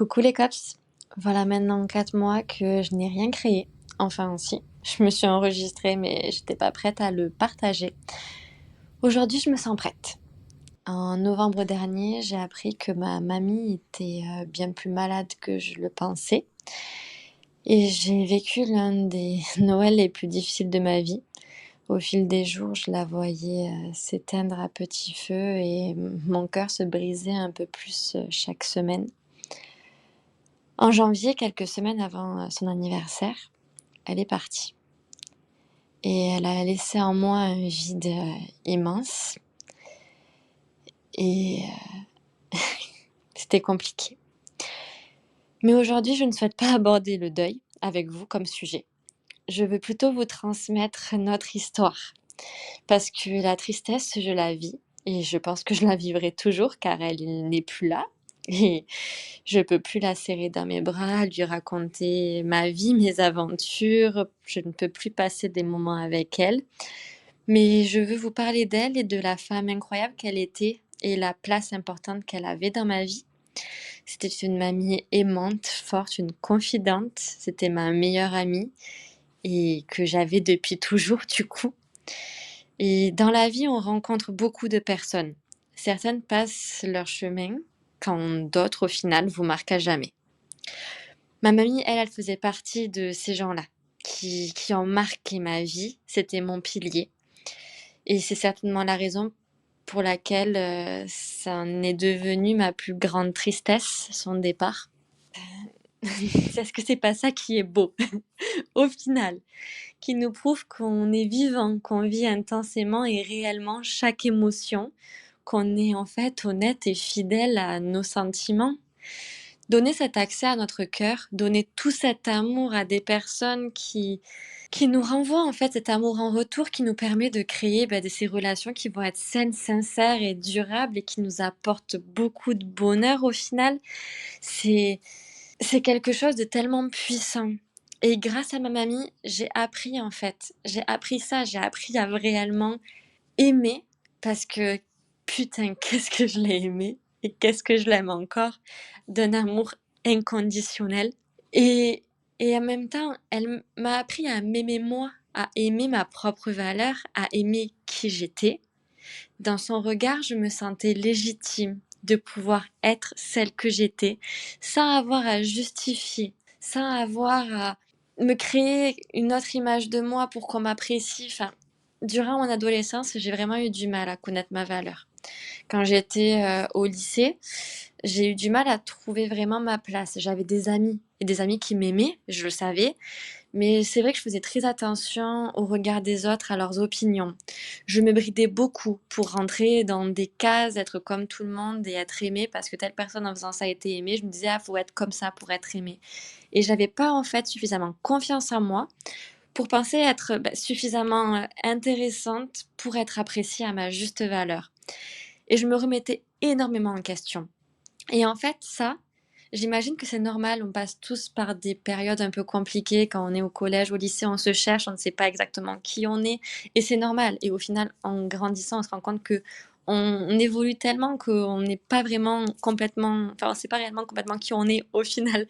Coucou les cops, voilà maintenant 4 mois que je n'ai rien créé. Enfin si, je me suis enregistrée mais j'étais pas prête à le partager. Aujourd'hui je me sens prête. En novembre dernier, j'ai appris que ma mamie était bien plus malade que je le pensais. Et j'ai vécu l'un des Noëls les plus difficiles de ma vie. Au fil des jours, je la voyais s'éteindre à petit feu et mon cœur se brisait un peu plus chaque semaine. En janvier, quelques semaines avant son anniversaire, elle est partie. Et elle a laissé en moi un vide immense. Et c'était compliqué. Mais aujourd'hui, je ne souhaite pas aborder le deuil avec vous comme sujet. Je veux plutôt vous transmettre notre histoire. Parce que la tristesse, je la vis. Et je pense que je la vivrai toujours car elle n'est plus là. Et je peux plus la serrer dans mes bras, lui raconter ma vie, mes aventures. Je ne peux plus passer des moments avec elle. Mais je veux vous parler d'elle et de la femme incroyable qu'elle était et la place importante qu'elle avait dans ma vie. C'était une mamie aimante, forte, une confidente. C'était ma meilleure amie et que j'avais depuis toujours du coup. Et dans la vie, on rencontre beaucoup de personnes. Certaines passent leur chemin, quand d'autres, au final, vous marquent à jamais. Ma mamie, elle faisait partie de ces gens-là qui ont marqué ma vie. C'était mon pilier. Et c'est certainement la raison pour laquelle ça en est devenu ma plus grande tristesse, son départ. Est-ce que c'est pas ça qui est beau, au final, qui nous prouve qu'on est vivant, qu'on vit intensément et réellement chaque émotion, qu'on est en fait honnête et fidèle à nos sentiments. Donner cet accès à notre cœur, donner tout cet amour à des personnes qui nous renvoient en fait cet amour en retour, qui nous permet de créer ces relations qui vont être saines, sincères et durables et qui nous apportent beaucoup de bonheur au final. C'est quelque chose de tellement puissant. Et grâce à ma mamie, j'ai appris en fait. J'ai appris ça, j'ai appris à réellement aimer parce que putain, qu'est-ce que je l'ai aimée et qu'est-ce que je l'aime encore d'un amour inconditionnel. Et, et en même temps, elle m'a appris à m'aimer moi, à aimer ma propre valeur, à aimer qui j'étais. Dans son regard, je me sentais légitime de pouvoir être celle que j'étais, sans avoir à justifier, sans avoir à me créer une autre image de moi pour qu'on m'apprécie. Enfin, durant mon adolescence, j'ai vraiment eu du mal à connaître ma valeur. Quand j'étais au lycée, j'ai eu du mal à trouver vraiment ma place. J'avais des amis et des amis qui m'aimaient, je le savais, mais c'est vrai que je faisais très attention au regard des autres, à leurs opinions. Je me bridais beaucoup pour rentrer dans des cases, être comme tout le monde et être aimée parce que telle personne en faisant ça a été aimée. Je me disais, ah, faut être comme ça pour être aimée. Et j'avais pas en fait suffisamment confiance en moi pour penser être suffisamment intéressante pour être appréciée à ma juste valeur. Et je me remettais énormément en question. Et en fait, ça, j'imagine que c'est normal, on passe tous par des périodes un peu compliquées quand on est au collège, au lycée, on se cherche, on ne sait pas exactement qui on est, et c'est normal. Et au final, en grandissant, on se rend compte que on évolue tellement qu'on n'est pas vraiment complètement, enfin, on ne sait pas réellement complètement qui on est au final.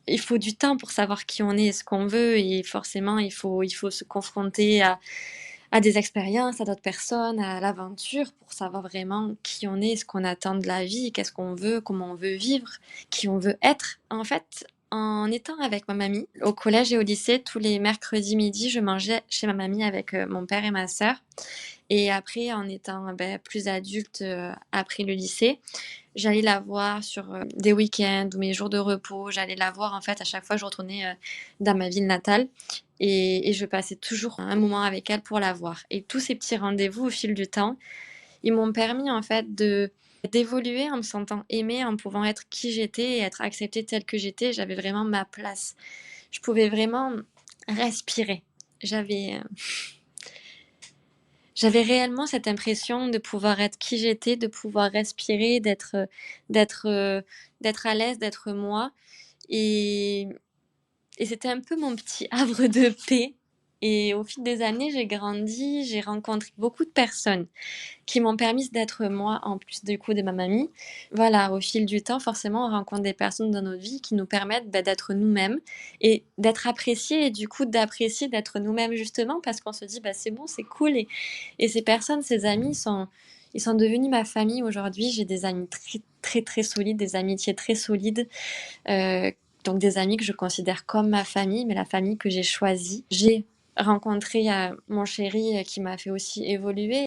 Il faut du temps pour savoir qui on est et ce qu'on veut, et forcément, il faut se confronter à des expériences, à d'autres personnes, à l'aventure pour savoir vraiment qui on est, ce qu'on attend de la vie, qu'est-ce qu'on veut, comment on veut vivre, qui on veut être. En fait, en étant avec ma mamie, au collège et au lycée, tous les mercredis midi, je mangeais chez ma mamie avec mon père et ma sœur. Et après, en étant plus adulte, après le lycée, j'allais la voir sur des week-ends ou mes jours de repos. J'allais la voir, en fait, à chaque fois, je retournais dans ma ville natale et je passais toujours un moment avec elle pour la voir. Et tous ces petits rendez-vous au fil du temps, ils m'ont permis, en fait, d'évoluer en me sentant aimée, en pouvant être qui j'étais et être acceptée telle que j'étais. J'avais vraiment ma place. Je pouvais vraiment respirer. J'avais réellement cette impression de pouvoir être qui j'étais, de pouvoir respirer, d'être, euh, d'être à l'aise, d'être moi. Et, et c'était un peu mon petit havre de paix Et au fil des années, j'ai grandi, j'ai rencontré beaucoup de personnes qui m'ont permis d'être moi, en plus du coup de ma mamie. Voilà, au fil du temps, forcément, on rencontre des personnes dans notre vie qui nous permettent, d'être nous-mêmes et d'être appréciés et du coup d'apprécier d'être nous-mêmes justement parce qu'on se dit: «Bah, c'est bon, c'est cool» et ces personnes, ces amis ils sont devenus ma famille aujourd'hui. J'ai des amis très, très, très solides, des amitiés très solides, heu, donc des amis que je considère comme ma famille, mais la famille que j'ai choisie. J'ai rencontré, mon chéri, qui m'a fait aussi évoluer.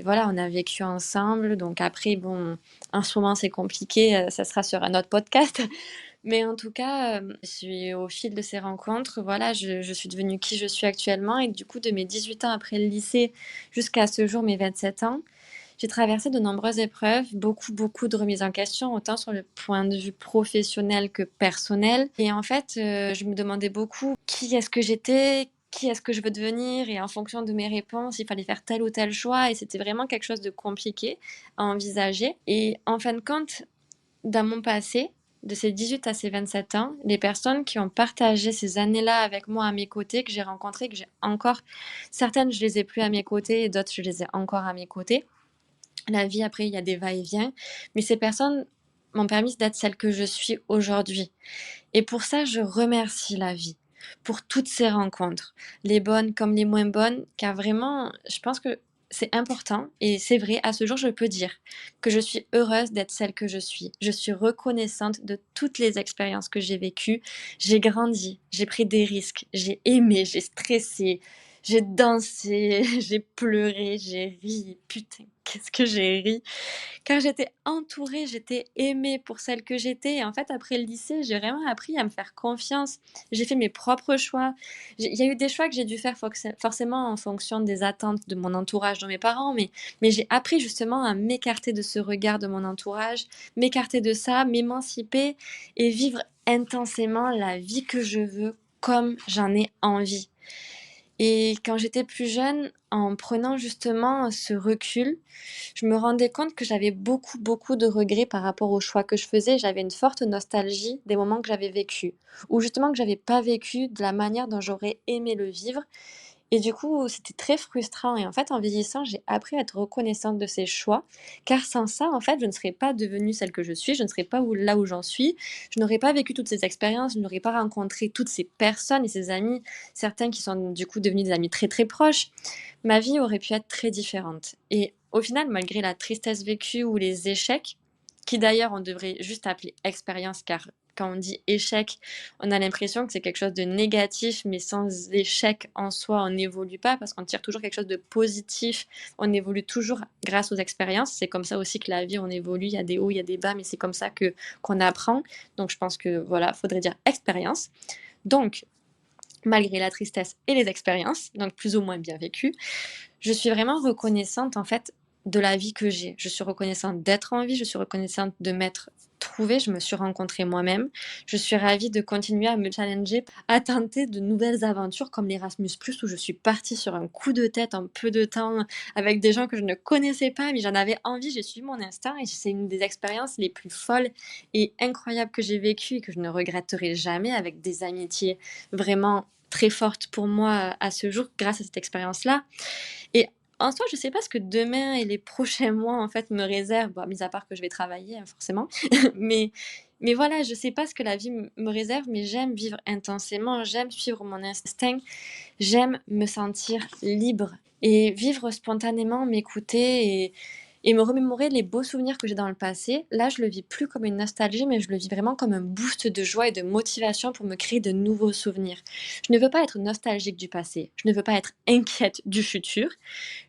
Voilà, on a vécu ensemble, donc après bon, en ce moment c'est compliqué, ça sera sur un autre podcast. Mais en tout cas, au fil de ces rencontres, voilà, je suis devenue qui je suis actuellement et du coup de mes 18 ans après le lycée jusqu'à ce jour, mes 27 ans, j'ai traversé de nombreuses épreuves, beaucoup, beaucoup de remises en question, autant sur le point de vue professionnel que personnel. Et en fait, je me demandais beaucoup qui est-ce que j'étais, qui est-ce que je veux devenir, et en fonction de mes réponses, il fallait faire tel ou tel choix, et c'était vraiment quelque chose de compliqué à envisager. Et en fin de compte, dans mon passé, de ces 18 à ces 27 ans, les personnes qui ont partagé ces années-là avec moi à mes côtés, que j'ai rencontrées, que j'ai encore, certaines je les ai plus à mes côtés et d'autres je les ai encore à mes côtés. La vie, après, il y a des va-et-vient, mais ces personnes m'ont permis d'être celle que je suis aujourd'hui. Et pour ça, je remercie la vie pour toutes ces rencontres, les bonnes comme les moins bonnes, car vraiment, je pense que c'est important et c'est vrai, à ce jour, je peux dire que je suis heureuse d'être celle que je suis. Je suis reconnaissante de toutes les expériences que j'ai vécues. J'ai grandi, j'ai pris des risques, j'ai aimé, j'ai stressé, j'ai dansé, j'ai pleuré, j'ai ri. Putain, qu'est-ce que j'ai ri! Car j'étais entourée, j'étais aimée pour celle que j'étais et en fait après le lycée, j'ai vraiment appris à me faire confiance. J'ai fait mes propres choix. Il y a eu des choix que j'ai dû faire forcément en fonction des attentes de mon entourage, de mes parents, mais j'ai appris justement à m'écarter de ce regard de mon entourage, m'écarter de ça, m'émanciper et vivre intensément la vie que je veux comme j'en ai envie. Et quand j'étais plus jeune, en prenant justement ce recul, je me rendais compte que j'avais beaucoup, beaucoup de regrets par rapport aux choix que je faisais. J'avais une forte nostalgie des moments que j'avais vécus, ou justement que j'avais pas vécu de la manière dont j'aurais aimé le vivre. Et du coup, c'était très frustrant. Et en fait, en vieillissant, j'ai appris à être reconnaissante de ces choix, car sans ça, en fait, je ne serais pas devenue celle que je suis, je ne serais pas là où j'en suis, je n'aurais pas vécu toutes ces expériences, je n'aurais pas rencontré toutes ces personnes et ces amis, certains qui sont du coup devenus des amis très très proches. Ma vie aurait pu être très différente. Et au final, malgré la tristesse vécue ou les échecs, qui d'ailleurs on devrait juste appeler expérience, car quand on dit échec, on a l'impression que c'est quelque chose de négatif, mais sans échec en soi, on n'évolue pas parce qu'on tire toujours quelque chose de positif. On évolue toujours grâce aux expériences. C'est comme ça aussi que la vie, on évolue. Il y a des hauts, il y a des bas, mais c'est comme ça que qu'on apprend. Donc je pense que voilà, faudrait dire expérience. Donc, malgré la tristesse et les expériences, donc plus ou moins bien vécues, je suis vraiment reconnaissante en fait de la vie que j'ai. Je suis reconnaissante d'être en vie, je suis reconnaissante de m'être trouvée, je me suis rencontrée moi-même. Je suis ravie de continuer à me challenger, à tenter de nouvelles aventures comme l'Erasmus+, où je suis partie sur un coup de tête en peu de temps avec des gens que je ne connaissais pas, mais j'en avais envie, j'ai suivi mon instinct et c'est une des expériences les plus folles et incroyables que j'ai vécues et que je ne regretterai jamais, avec des amitiés vraiment très fortes pour moi à ce jour grâce à cette expérience-là. Et en soi, je sais pas ce que demain et les prochains mois, en fait, me réservent, bon, mis à part que je vais travailler, hein, forcément. Mais mais voilà, je sais pas ce que la vie me réserve, mais j'aime vivre intensément, j'aime suivre mon instinct, j'aime me sentir libre et vivre spontanément, m'écouter et me remémorer les beaux souvenirs que j'ai dans le passé. Là, je le vis plus comme une nostalgie, mais je le vis vraiment comme un boost de joie et de motivation pour me créer de nouveaux souvenirs. Je ne veux pas être nostalgique du passé, je ne veux pas être inquiète du futur.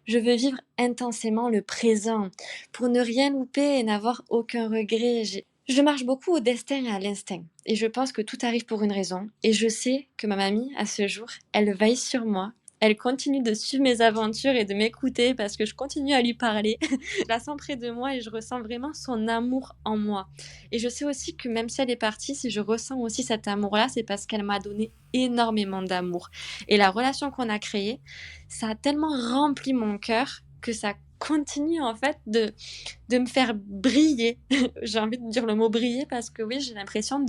Je veux vivre intensément le présent pour ne rien louper et n'avoir aucun regret. Je marche beaucoup au destin et à l'instinct. Et je pense que tout arrive pour une raison. Et je sais que ma mamie, à ce jour, elle veille sur moi. Elle continue de suivre mes aventures et de m'écouter parce que je continue à lui parler. Je la sens près de moi et je ressens vraiment son amour en moi. Et je sais aussi que même si elle est partie, si je ressens aussi cet amour-là, c'est parce qu'elle m'a donné énormément d'amour. Et la relation qu'on a créée, ça a tellement rempli mon cœur que ça continue en fait de me faire briller. J'ai envie de dire le mot briller parce que oui, j'ai l'impression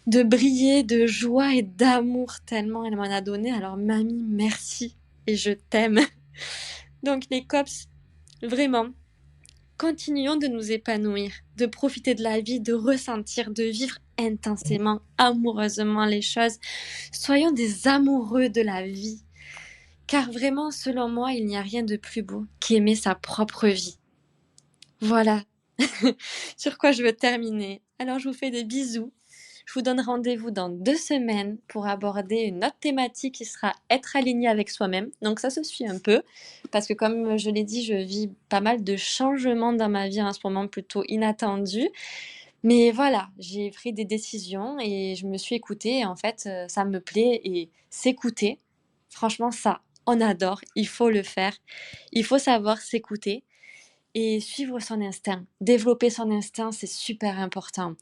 de briller de joie et d'amour tellement elle m'en a donné. Alors mamie, merci et je t'aime. Donc les cops, vraiment, continuons de nous épanouir, de profiter de la vie, de ressentir, de vivre intensément, amoureusement les choses. Soyons des amoureux de la vie. Car vraiment, selon moi, il n'y a rien de plus beau qu'aimer sa propre vie. Voilà sur quoi je veux terminer. Alors je vous fais des bisous. Je vous donne rendez-vous dans 2 semaines pour aborder une autre thématique qui sera être aligné avec soi-même. Donc ça se suit un peu parce que comme je l'ai dit, je vis pas mal de changements dans ma vie en ce moment plutôt inattendus. Mais voilà, j'ai pris des décisions et je me suis écoutée et en fait, ça me plaît et s'écouter, franchement ça, on adore, il faut le faire. Il faut savoir s'écouter et suivre son instinct. Développer son instinct, c'est super important.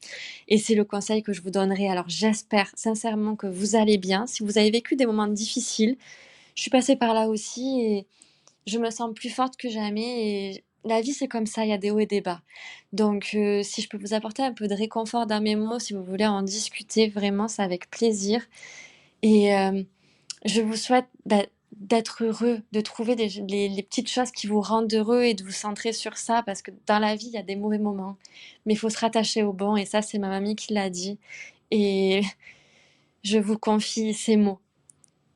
Et c'est le conseil que je vous donnerai. Alors j'espère sincèrement que vous allez bien. Si vous avez vécu des moments difficiles, je suis passée par là aussi et je me sens plus forte que jamais. Et la vie, c'est comme ça, il y a des hauts et des bas. Donc si je peux vous apporter un peu de réconfort dans mes mots, si vous voulez en discuter, vraiment, c'est avec plaisir. Et je vous souhaite d'être heureux, de trouver les petites choses qui vous rendent heureux et de vous centrer sur ça parce que dans la vie, il y a des mauvais moments. Mais il faut se rattacher au bon et ça, c'est ma mamie qui l'a dit. Et je vous confie ces mots.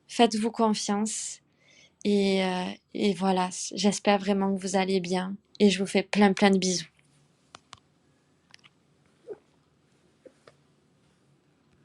Faites-vous confiance et voilà, j'espère vraiment que vous allez bien et je vous fais plein plein de bisous.